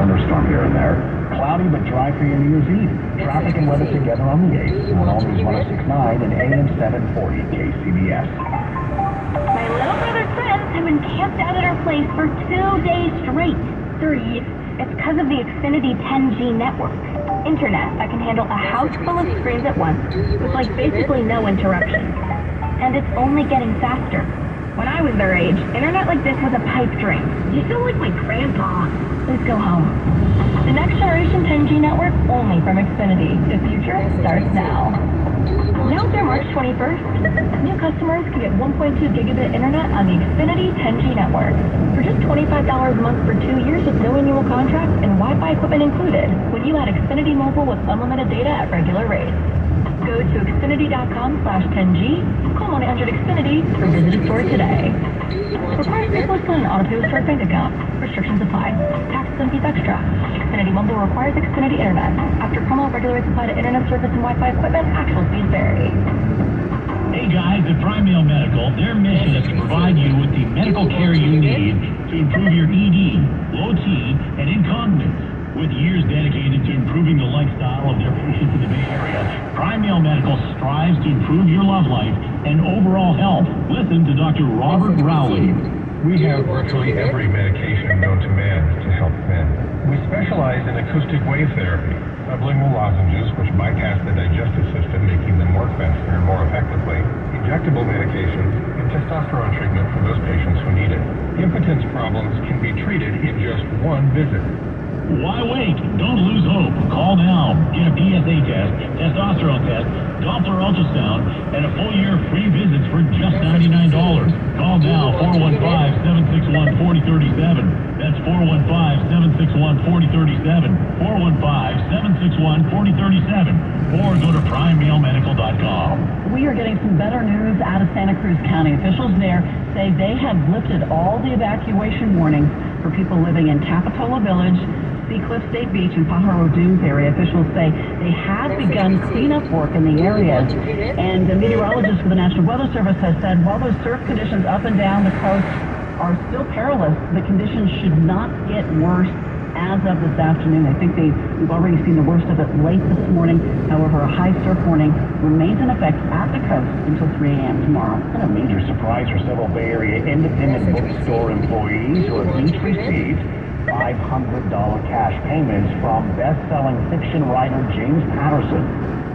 thunderstorm here and there. Cloudy but dry for your New Year's Eve. Traffic and weather together on the 8th on All News 106.9 and AM 740 KCBS. My little brother's friends have been camped out at our place for 2 days straight. 3. It's because of the Xfinity 10G network. Internet that can handle a house full of screens at once with like basically no interruptions. And it's only getting faster. When I was their age, internet like this was a pipe dream. You feel like my grandpa. Please go home. The next generation 10G network only from Xfinity. The future starts now. Now through March 21st, new customers can get 1.2 gigabit internet on the Xfinity 10G network for just $25 a month for 2 years with no annual contract and Wi-Fi equipment included when you add Xfinity Mobile with unlimited data at regular rates. Go to Xfinity.com/10G, call 1-800-XFINITY, or visit a store today. Requires paperless and auto-pay with stored bank account. Restrictions apply. Taxes and fees extra. Xfinity Mobile requires Xfinity Internet. After promo, regular rates apply to internet service and Wi-Fi equipment. Actual fees vary. Hey guys, at Prime Mail Medical, their mission is to provide you with the medical care you need to improve your ED, low T, and incontinence. With years dedicated to improving the lifestyle of their patients in the Bay Area, Prime Mail Medical strives to improve your love life and overall health. Listen to Dr. Robert Rowley. We have virtually every medication known to man to help men. We specialize in acoustic wave therapy, sublingual lozenges which bypass the digestive system, making them work faster and more effectively, injectable medications, and testosterone treatment for those patients who need it. Impotence problems can be treated in just one visit. Why wait? Don't lose hope. Call now. Get a PSA test, testosterone test, Doppler ultrasound, and a full year of free visits for just $99. Call now, 415-761-4037. That's 415-761-4037. 415-761-4037. Or go to PrimeMailMedical.com. We are getting some better news out of Santa Cruz County. Officials there say they have lifted all the evacuation warnings for people living in Capitola Village, Seacliff State Beach, and Pajaro Dunes area. Officials say they have begun cleanup work in the areas. And the meteorologist for the National Weather Service has said while those surf conditions up and down the coast are still perilous, the conditions should not get worse as of this afternoon. I think we've already seen the worst of it late this morning. However, a high surf warning remains in effect at the coast until 3 a.m. tomorrow. And a major surprise for several Bay Area independent bookstore employees who have each received $500 cash payments from best-selling fiction writer James Patterson.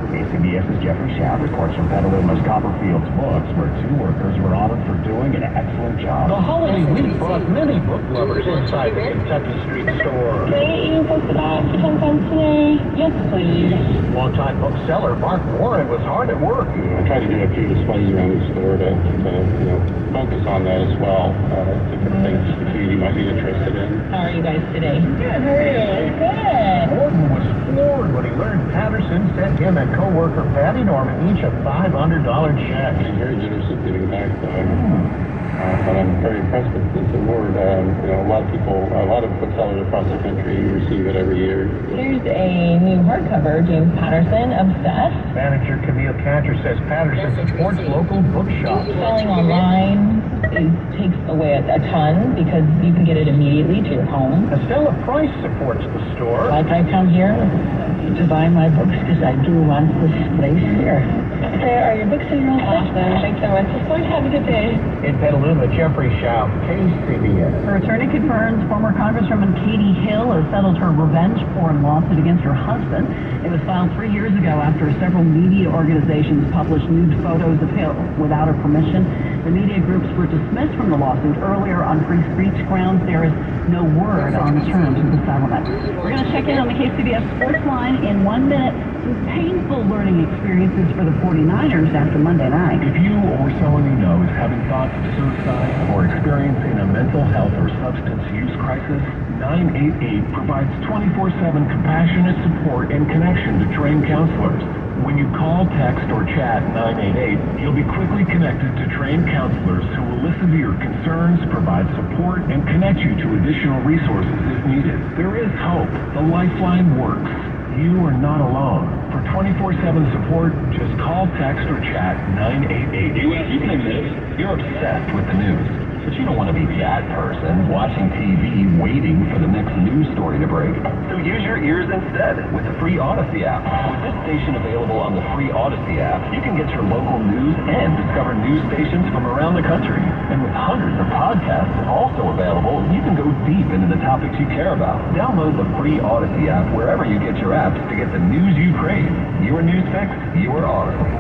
KCBS's Jeffrey Schaub reports from Petaluma's Copperfield's Books, where 2 workers were honored for doing an excellent job. The holiday week brought many book lovers inside the Kentucky Street store. Can I get you posted on for 10 cents today? Yes, please. Longtime bookseller Mark Warren was hard at work. I try to do a few displays around the store to focus on that as well. Different things the community might be interested in. How are you guys today? Good, how are you? Good. Warden was floored when he learned Patterson sent him and co-worker Patty Norman each a $500 check. He's very generous at giving back, but I'm very impressed with this award. A lot of booksellers across the country receive it every year. Here's a new hardcover, James Patterson, Obsessed. Manager Camille Cantor says Patterson supports local bookshops. Selling online takes away a ton because you can get it immediately to your home. Estella Price supports the store. Like I come here to buy my books because I do want this place here. There are your books in your own awesome. Thanks so much. Just going to have a good day. In Petaluma, Jeffrey Schaub, KCBS. Her attorney confirms former Congresswoman Katie Hill has settled her revenge porn lawsuit against her husband. It was filed 3 years ago after several media organizations published nude photos of Hill without her permission. The media groups were dismissed from the lawsuit earlier on free speech grounds. There is no word on the terms of the settlement. We're going to check in on the KCBS Sports Line in 1 minute. Some painful learning experiences for the 49ers after Monday night. If you or someone you know is having thoughts of suicide or experiencing a mental health or substance use crisis, 988 provides 24/7 compassionate support and connection to trained counselors. When you call, text, or chat 988, you'll be quickly connected to trained counselors who will listen to your concerns, provide support, and connect you to additional resources if needed. There is hope. The Lifeline works. You are not alone. For 24/7 support, just call, text, or chat 988. You claim this. You're obsessed with the news. But you don't want to be that person watching TV waiting for the next news story to break. So use your ears instead with the free Odyssey app. With this station available on the free Odyssey app, you can get your local news and discover news stations from around the country. And with hundreds of podcasts also available, you can go deep into the topics you care about. Download the free Odyssey app wherever you get your apps to get the news you crave. Your news fix, your Odyssey.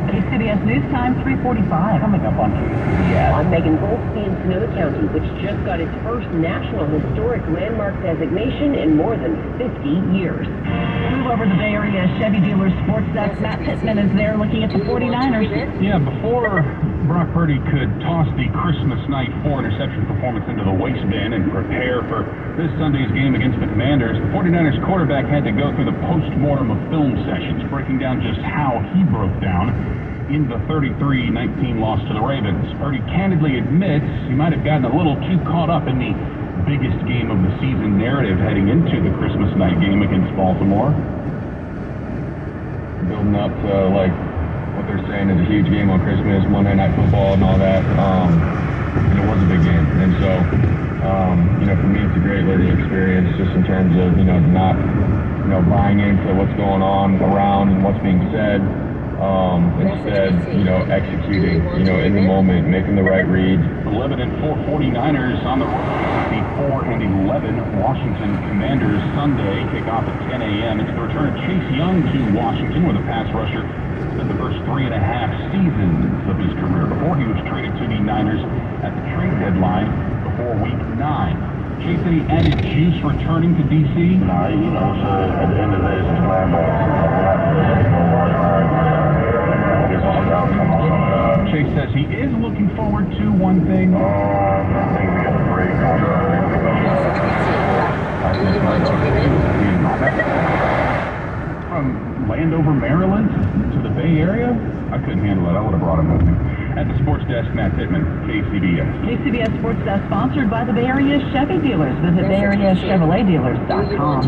KCBS News Time, 3:45. Coming up on KCBS. I'm Megan Volsky in Sonoma County, which just got its first National Historic Landmark designation in more than 50 years. Move over to the Bay Area Chevy Dealers Sports Desk. Matt Pittman is there looking at the 49ers. Yeah, before Brock Purdy could toss the Christmas night 4-interception performance into the waste bin and prepare for this Sunday's game against the Commanders, the 49ers quarterback had to go through the post-mortem of film sessions, breaking down just how he broke down in the 33-19 loss to the Ravens. Purdy candidly admits he might have gotten a little too caught up in the biggest game of the season narrative heading into the Christmas night game against Baltimore. Building up to, like, what they're saying is a huge game on Christmas, Monday Night Football and all that. And it was a big game. And so, for me, it's a great learning experience just in terms of, not, buying into what's going on around and what's being said. Instead, executing, in the moment, making the right reads. 11-4 49ers on the road. The 4-11 Washington Commanders Sunday kickoff at 10 a.m. It's the return of Chase Young to Washington, where the pass rusher spent the first 3.5 seasons of his career before he was traded to the Niners at the trade deadline before Week 9. Chase, any added juice returning to D.C.? No, at the end of the day, it's just linebackers. Chase says he is looking forward to one thing. I think we got a break on From Landover, Maryland to the Bay Area? I couldn't handle it. I would have brought him with me. At the sports desk, Matt Pittman, KCBS. KCBS Sports Desk, sponsored by the Bay Area Chevy Dealers. Visit BayAreaChevroletDealers.com.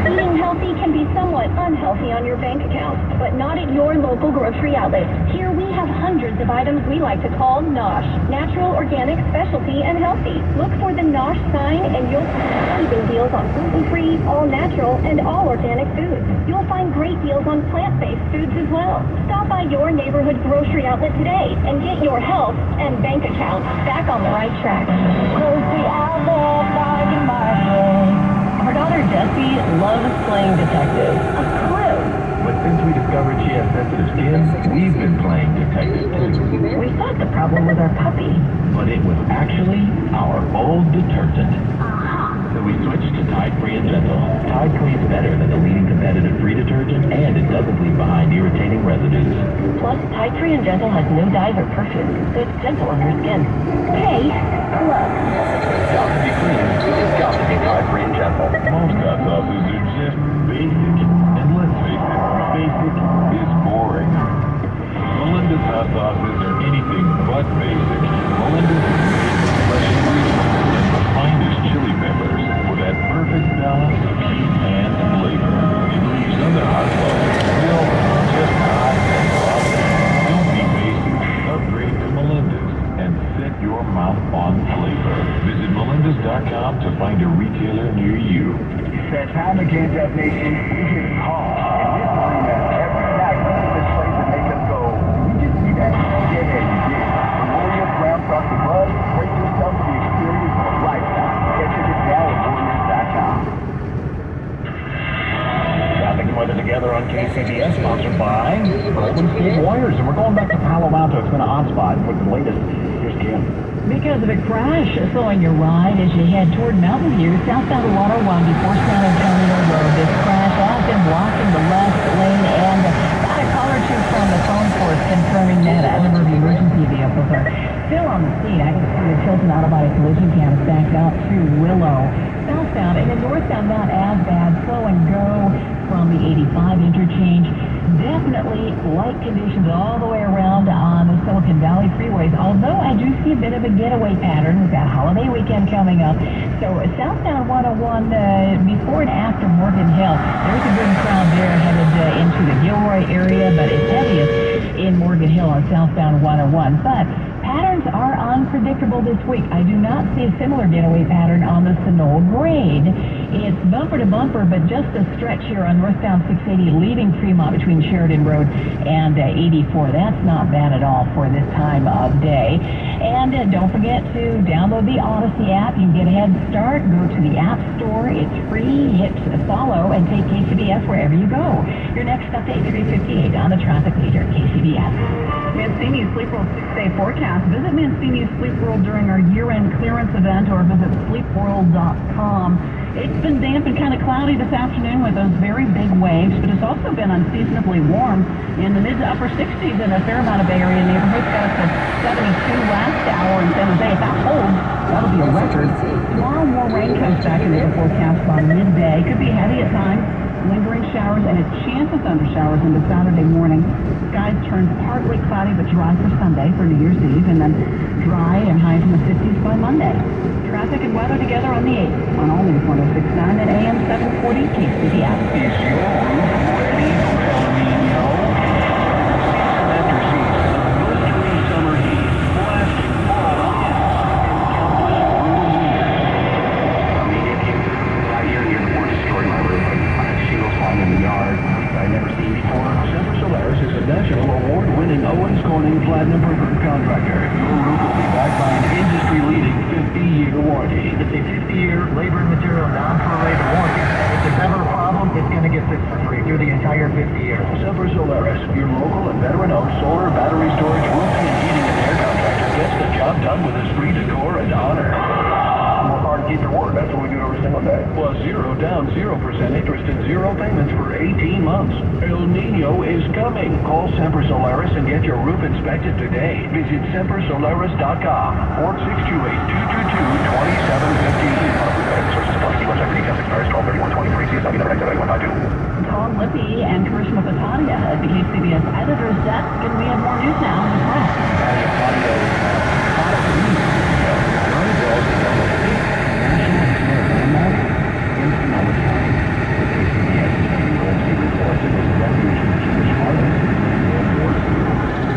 Eating healthy can be somewhat unhealthy on your bank account, but not at your local grocery outlet. Here we have hundreds of items we like to call NOSH, natural, organic, specialty, and healthy. Look for the NOSH sign and you'll find amazing deals on gluten-free, all-natural, and all-organic foods. You'll find great deals on plant-based foods as well. Stop by your neighborhood grocery outlet today and get your health and bank account back on the right track. Grocery outlet, finding my way. Our daughter Jessie loves playing detective. A clue. But since we discovered she has sensitive skin, we've been playing detective too. We thought the problem was our puppy. But it was actually our old detergent. So we switched to Tide Free and Gentle. Tide cleans better than the leading competitive free detergent, and it doesn't leave behind irritating residues. Plus, Tide Free and Gentle has no dyes or perfume, so it's gentle on your skin. Hey, look. It's got to be clean. It's got to be Tide Free and Gentle. Most hot sauces are just basic. And let's face it, basic is boring. Melinda's hot sauces are anything but basic. Melinda's is made with fresh ingredients and the finest chili peppers with that perfect balance of heat and flavor. It leaves other hot sauces still just hot and awesome. Don't be basic. Upgrade to Melinda's and set your mouth on flavor. Visit Melinda's.com to find a retailer near you. It's that time again, Dub Nation. We hit it hard. And this arena, every night, we hit this place and make us go, we just see that. Yeah, you did. From Warriors Ground Across the Bus, break yourself to the experience of a lifetime. Get your tickets now at Warriors.com. Traffic and weather together on KCBS, sponsored by Golden State Warriors. And we're going back to Palo Alto. It's been a hot spot with the latest. Here's Kim. Because of a crash, slowing your ride as you head toward Mountain View, southbound 101 before San Antonio Road. This crash has been blocking the left lane, and got a call or two from the phone force confirming that a number of the emergency vehicles are still on the scene. I can see the Tilton Autobody collision cam is backed out to Willow. Southbound and then northbound not as bad. Slow and go from the 85 interchange. Definitely light conditions all the way around on the Silicon Valley freeways, although I do see a bit of a getaway pattern. We've got holiday weekend coming up. So southbound 101 before and after Morgan Hill, there's a good crowd there headed into the Gilroy area, but it's heaviest in Morgan Hill on southbound 101. But Patterns are unpredictable this week. I do not see a similar getaway pattern on the Sonoma grade. It's bumper to bumper, but just a stretch here on northbound 680 leaving Fremont between Sheridan Road and 84. That's not bad at all for this time of day. And don't forget to download the Odyssey app. You can get a head start. Go to the App Store. It's free. Hit follow and take KCBS wherever you go. Your next update, 3:58 on the traffic leader, KCBS. Mancini's Sleep World 6-day forecast. Visit Mancini's Sleep World during our year-end clearance event or visit sleepworld.com. It's been damp and kind of cloudy this afternoon with those very big waves, but it's also been unseasonably warm in the mid to upper 60s in a fair amount of Bay Area neighborhoods. Got up to 72 last hour in San Jose. If that holds, that'll be a record. Tomorrow, more rain comes back into the forecast by midday. Could be heavy at times, lingering showers, and a chance of thundershowers into Saturday morning. Skies turn partly cloudy but dry for Sunday, for New Year's Eve, and then dry and highs in the 50s by Monday. Traffic and weather together on the 8th on All News 106.9 at AM 740 KCBS. Is your roof ready for El Nino? Season after season of blistering summer heat, blasting fall winds, and countless brutal winters. I mean, I hear you're the one destroying my roof. I had shingles falling in the yard that I'd never seen before. Semper Solaris is a national award-winning Owens Corning Platinum Preferred contractor. Your roof will be backed by an industry-leading 50-year warranty. It's a 50-year labor and material non-prorated warranty. If there's ever a problem, it's going to get fixed for free through the entire 50 years. Semper Solaris, your local and veteran-owned solar, battery storage, roofing, and heating and air contractor, gets the job done with esprit de corps and honor. Work hard to keep your word. That's what we do every single day. Plus 0 down, 0% interest, and 0 payments for 18 months. El Nino is coming. Call Semper Solaris and get your roof inspected today. Visit sempersolaris.com or 628-222-2750. Tom Lippy and Karishma Patadia at the KCBS editor's desk, and we have more news now in the press.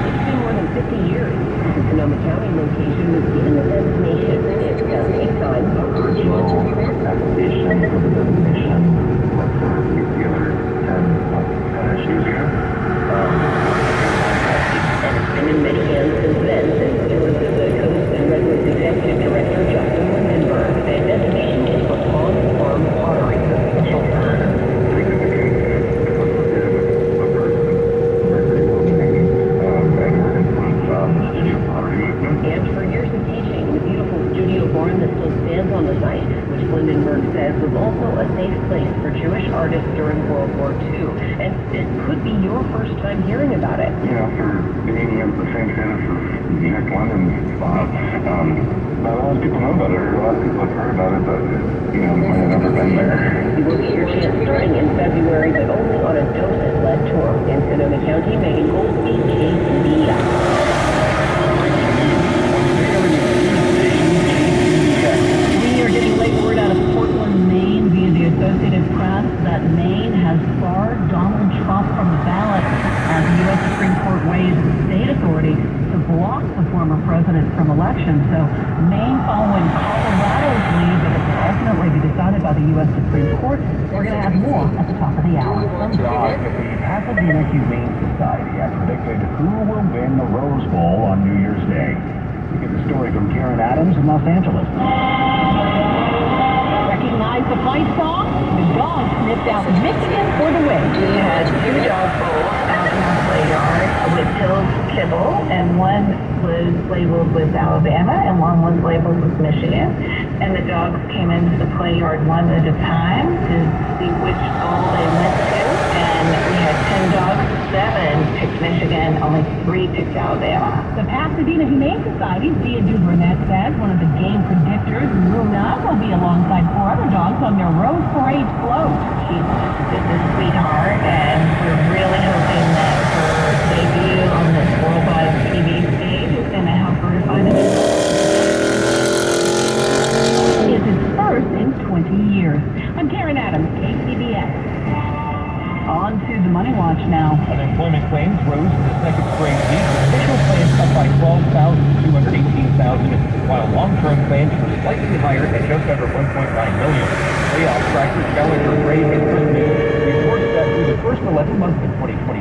It's been more than 50 years since the Sonoma County location was given the designation. It does take time for approval to be met. Application for the designation. What's the other 10 issues here? And it's been in many hands since then, since it was the Coast and Redwoods Executive Director Justin Lindenberg. The designation is for Pond Farm Pottery. And for years of teaching, the beautiful studio barn that still stands on the site, which Lindenberg says was also a safe place for Jewish artists during World War II. And it could be your first time hearing about it. You know, for being the same status as Nick London's spot, not a lot of people know about it, or a lot of people have heard about it, but, you know, might have never been there. You will get your chance starting in February, but only on a docent-led tour. In Sonoma County, Megan Goldstein, KCBS. We are getting late word out of Portland, Maine via the Associated Press that Maine has barred Donald Trump from the ballot as the U.S. Supreme Court weighs the state authority to block the former president from election. So Maine following Colorado's lead, but it will ultimately be decided by the U.S. Supreme Court. We're going to have more at the top of the hour. From Doc, the Pasadena Humane Society has predicted who will win the Rose Bowl on New Year's Day. We get the story from Karen Adams in Los Angeles. Recognize the fight song? The dog sniffed out Michigan for the win. We had 2 dog bowls out in our play yard with Hill's Kibble, and one was labeled with Alabama and one was labeled with Michigan. And the dogs came into the play yard one at a time to see which bowl they went to. And we had 10 dogs, 7 picked Michigan, only 3 picked Alabama. The Pasadena Humane Society's Dia Duvernay says one of the game predictors, Luna, will be alongside 4 other dogs on their Rose Parade float. She's just a sweetheart, and we're really hoping that her debut on this worldwide TV stage is going to help her to find a new home. Is his first in 20 years. I'm Karen Adams, KCBS. On to the money Money Watch now. Unemployment claims rose in the second straight week, with official claims up by 12,000 to 218,000, while long-term claims were slightly higher at just under 1.9 million. Layoff tracker Challenger Gray reports that through the first 11 months of 2023,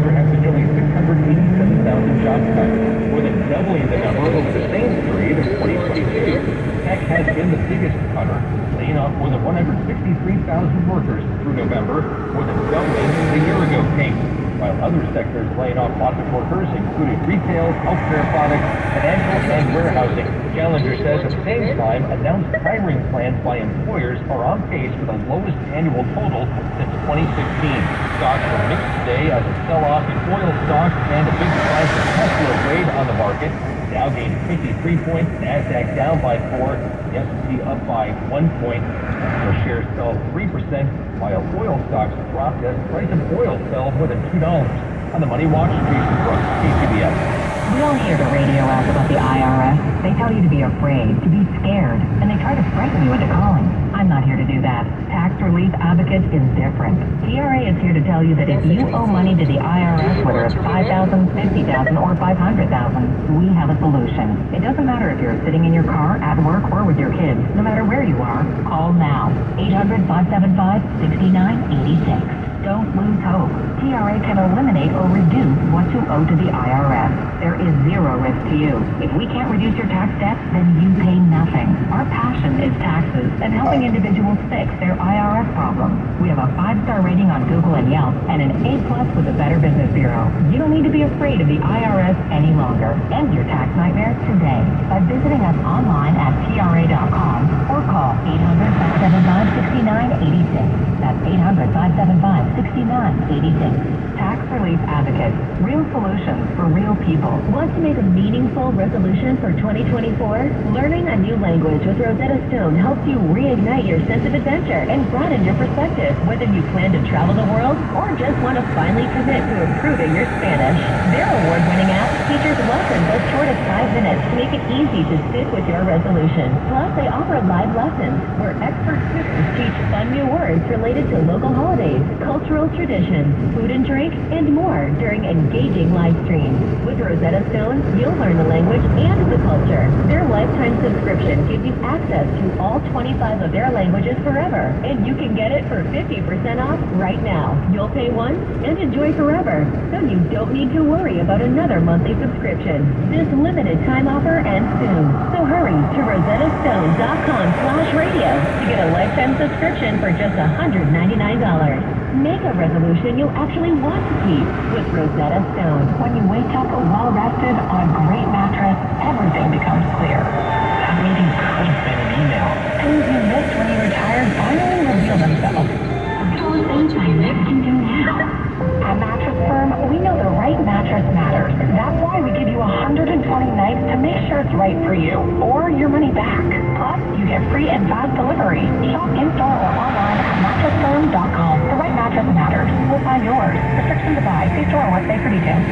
there have been nearly 687,000 job cuts, more than doubling the number over the same period of 2022. Tech has been the biggest cutter, laying off more than 163,000 workers through November, more than doubling the year-ago pace, while other sectors laying off lots of workers, including retail, healthcare products, financial, and warehousing. Challenger says at the same time, announced hiring plans by employers are on pace for the lowest annual total since 2016. Stocks were mixed today as a sell-off in oil stocks and a big rise in Tesla raid on the market. Dow gained 53 points, NASDAQ down by 4, the S&P up by 1 point. Tesla shares fell 3%, while oil stocks dropped as the price of oil fell more than $2. On the Money Watch, Jason Brooks, KCBS. We all hear the radio ads about the IRS. They tell you to be afraid, to be scared, and they try to frighten you into calling. I'm not here to do that. Tax Relief Advocate is different. TRA is here to tell you that if you owe money to the IRS, whether it's $5,000, $50,000, or $500,000, we have a solution. It doesn't matter if you're sitting in your car, at work, or with your kids. No matter where you are, call now. 800-575-6986. Don't lose hope. TRA can eliminate or reduce what you owe to the IRS. There is zero risk to you. If we can't reduce your tax debt, then you pay nothing. Our passion is taxes and helping individuals fix their IRS problems. We have a 5-star rating on Google and Yelp and an A+ with the Better Business Bureau. You don't need to be afraid of the IRS any longer. End your tax nightmares today by visiting us online at TRA.com or call 800-575-6986. That's 800-575-6986. Tax Relief Advocate. Real solutions for real people. Want to make a meaningful resolution for 2024? Learning a new language with Rosetta Stone helps you reignite your sense of adventure and broaden your perspective, whether you plan to travel the world or just want to finally commit to improving your Spanish. Their award-winning app features lessons as short as 5 minutes to make it easy to stick with your resolution. Plus, they offer live lessons where expert tutors teach fun new words related to local holidays, cultural traditions, food and drink, and more during engaging live streams. With Rosetta Stone, you'll learn the language and the culture. Their lifetime subscription gives you access to all 25 of their languages forever, and you can get it for 50% off right now. You'll pay once and enjoy forever, so you don't need to worry about another monthly subscription. This limited time offer ends soon, so hurry to rosettastone.com/radio to get a lifetime subscription for just $199. Make a resolution you'll actually want to keep with Rosetta Stone. When you wake up well rested on a great mattress, everything becomes clear. That meeting could have been an email. Things you missed when you were tired finally reveal themselves. All things I never can do now. At Mattress Firm, we know the right mattress matters. That's why we give you 120 nights to make sure it's right for you, or your money back. Plus, you get free and fast delivery. Shop in-store or online at mattressfirm.com. The right mattress matters. We'll find yours. Restrictions apply. See store website for details.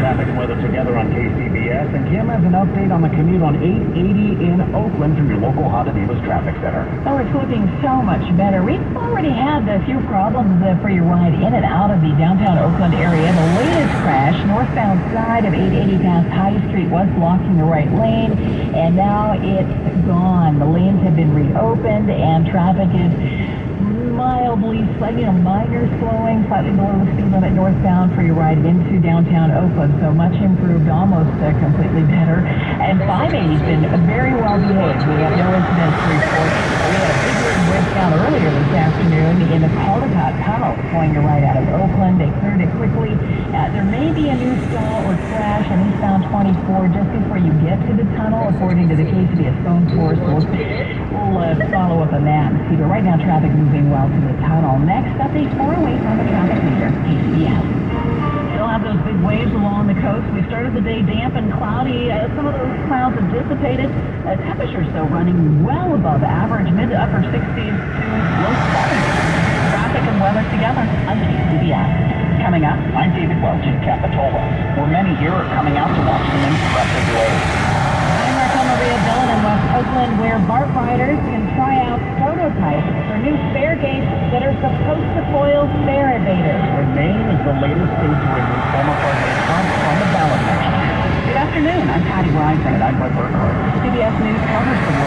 Traffic and weather together on KCBS, and Kim has an update on the commute on 880 in Oakland from your local Honda Davis Traffic Center. Oh, it's looking so much better. We've already had a few problems for your ride in and out of the downtown Oakland area. The latest crash, northbound side of 880 past High Street, was blocking the right lane, and now it's gone. The lanes have been reopened, and traffic is minor slowing, slightly below the speed limit northbound for your ride into downtown Oakland. So much improved, almost completely better. And 580's been very well behaved. We have no incidents to report. We had a big breakdown earlier this afternoon in the Caldecott Tunnel going your ride out of Oakland. They cleared it quickly. There may be a new stall or crash on eastbound 24 just before you get to the tunnel, according to the KCBS phone source. We'll follow up on that and see. But right now, traffic moving well to the tunnel. Next, updates 4 away from the traffic leader, KCBS. Still have those big waves along the coast. We started the day damp and cloudy. Some of those clouds have dissipated. Temperatures, though, running well above average, mid to upper 60s to low 70s. Traffic and weather together on KCBS. Coming up, I'm David Welch in Capitola, where many here are coming out to watch some impressive waves. I'm Maria Dillon in West Oakland, where BART riders can try out prototypes for new fare gates that are supposed to foil fare evaders. And Maine is the latest state to remove former President Trump from the ballot box. Good afternoon. I'm Patty Reiser. And I'm Mike Burkhardt. CBS News covers the